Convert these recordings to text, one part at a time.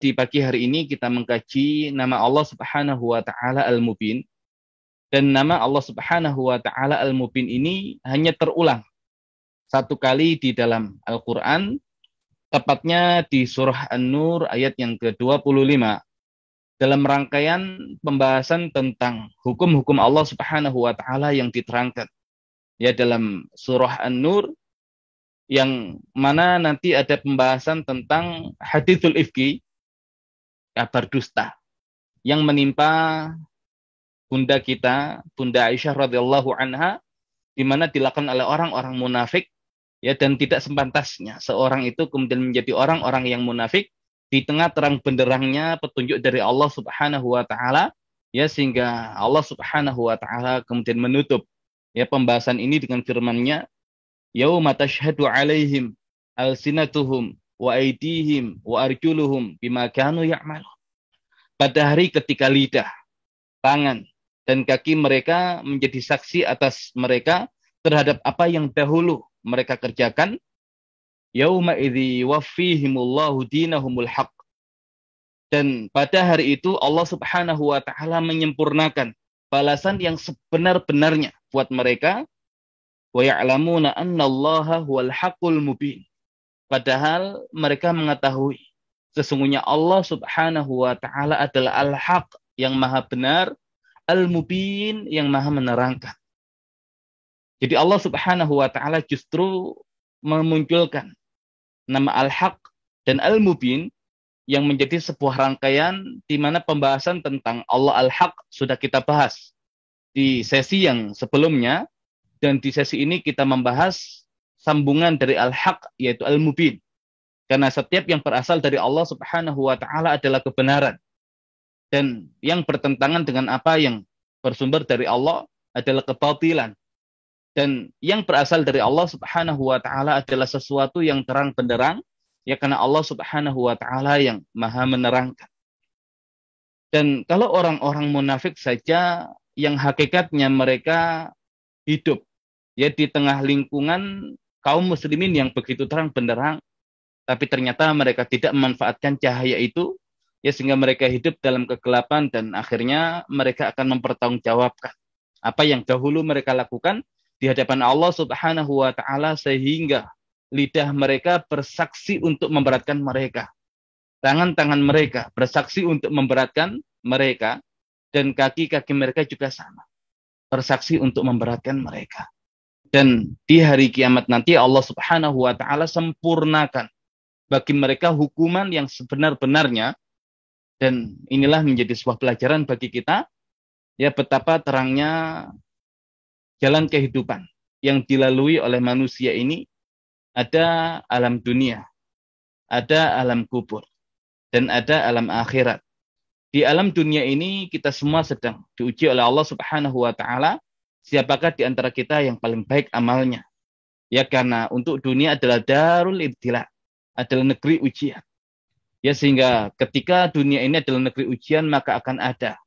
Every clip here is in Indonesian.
Di pagi hari ini kita mengkaji nama Allah Subhanahu wa taala Al-Mubin, dan nama Allah Subhanahu wa taala Al-Mubin ini hanya terulang satu kali di dalam Al-Qur'an, tepatnya di surah An-Nur ayat yang ke-25 dalam rangkaian pembahasan tentang hukum-hukum Allah Subhanahu wa taala yang diterangkan ya dalam surah An-Nur, yang mana nanti ada pembahasan tentang haditsul ifki, kabar dusta yang menimpa bunda kita, Bunda Aisyah radhiyallahu anha, di mana dilakukan oleh orang-orang munafik ya, dan tidak sepantasnya seorang itu kemudian menjadi orang-orang yang munafik di tengah terang benderangnya petunjuk dari Allah Subhanahu wa taala ya, sehingga Allah Subhanahu wa taala kemudian menutup ya pembahasan ini dengan firman-Nya, yauma tashhadu alaihim alsinatuhum wa aydihim wa arjuluhum bima kanu ya'malun. Pada hari ketika lidah, tangan, dan kaki mereka menjadi saksi atas mereka terhadap apa yang dahulu mereka kerjakan. Yauma idzi waffihimullahu dinahumul haq. Dan pada hari itu Allah Subhanahu wa taala menyempurnakan balasan yang sebenar-benarnya buat mereka. Wa ya'lamuna annallaha huwal haqqul mubin. Padahal mereka mengetahui sesungguhnya Allah Subhanahu wa taala adalah al-haq, yang maha benar, al-mubin, yang maha menerangkan. Jadi Allah Subhanahu wa taala justru memunculkan nama al-haq dan al-mubin yang menjadi sebuah rangkaian di mana pembahasan tentang Allah al-haq sudah kita bahas di sesi yang sebelumnya, dan di sesi ini kita membahas sambungan dari al-haq yaitu al-mubin. Karena setiap yang berasal dari Allah Subhanahu wa taala adalah kebenaran, dan yang bertentangan dengan apa yang bersumber dari Allah adalah kebatilan. Dan yang berasal dari Allah Subhanahu wa taala adalah sesuatu yang terang benderang ya, karena Allah Subhanahu wa taala yang maha menerangkan. Dan kalau orang-orang munafik saja yang hakikatnya mereka hidup ya di tengah lingkungan kaum muslimin yang begitu terang benderang, tapi ternyata mereka tidak memanfaatkan cahaya itu ya, sehingga mereka hidup dalam kegelapan, dan akhirnya mereka akan mempertanggungjawabkan apa yang dahulu mereka lakukan di hadapan Allah Subhanahu wa taala, sehingga lidah mereka bersaksi untuk memberatkan mereka, tangan-tangan mereka bersaksi untuk memberatkan mereka, dan kaki-kaki mereka juga sama bersaksi untuk memberatkan mereka. Dan di hari kiamat nanti Allah Subhanahu wa taala sempurnakan bagi mereka hukuman yang sebenar-benarnya. Dan inilah menjadi sebuah pelajaran bagi kita ya, betapa terangnya jalan kehidupan yang dilalui oleh manusia ini. Ada alam dunia, ada alam kubur, dan ada alam akhirat. Di alam dunia ini kita semua sedang diuji oleh Allah Subhanahu wa taala, siapakah di antara kita yang paling baik amalnya. Ya, karena untuk dunia adalah darul ibtila, adalah negeri ujian. Ya, sehingga ketika dunia ini adalah negeri ujian, maka akan ada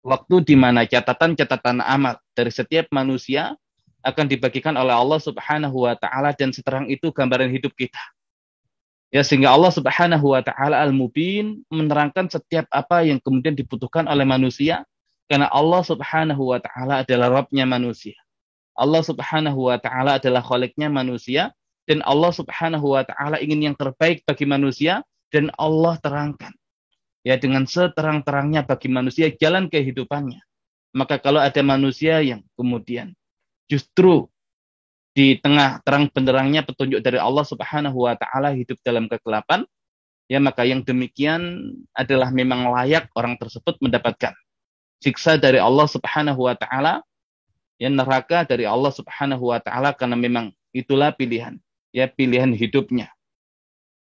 waktu di mana catatan-catatan amal dari setiap manusia akan dibagikan oleh Allah Subhanahu wa taala, dan seterang itu gambaran hidup kita. Ya, sehingga Allah Subhanahu wa taala Al-Mubin menerangkan setiap apa yang kemudian dibutuhkan oleh manusia, karena Allah Subhanahu wa taala adalah Rabb-nya manusia. Allah Subhanahu wa taala adalah Khaliq-nya manusia, dan Allah Subhanahu wa taala ingin yang terbaik bagi manusia, dan Allah terangkan ya dengan seterang-terangnya bagi manusia jalan kehidupannya. Maka kalau ada manusia yang kemudian justru di tengah terang benderangnya petunjuk dari Allah Subhanahu wa taala hidup dalam kegelapan, ya maka yang demikian adalah memang layak orang tersebut mendapatkan siksa dari Allah Subhanahu wa taala, ya neraka dari Allah Subhanahu wa taala, karena memang itulah pilihan, ya pilihan hidupnya.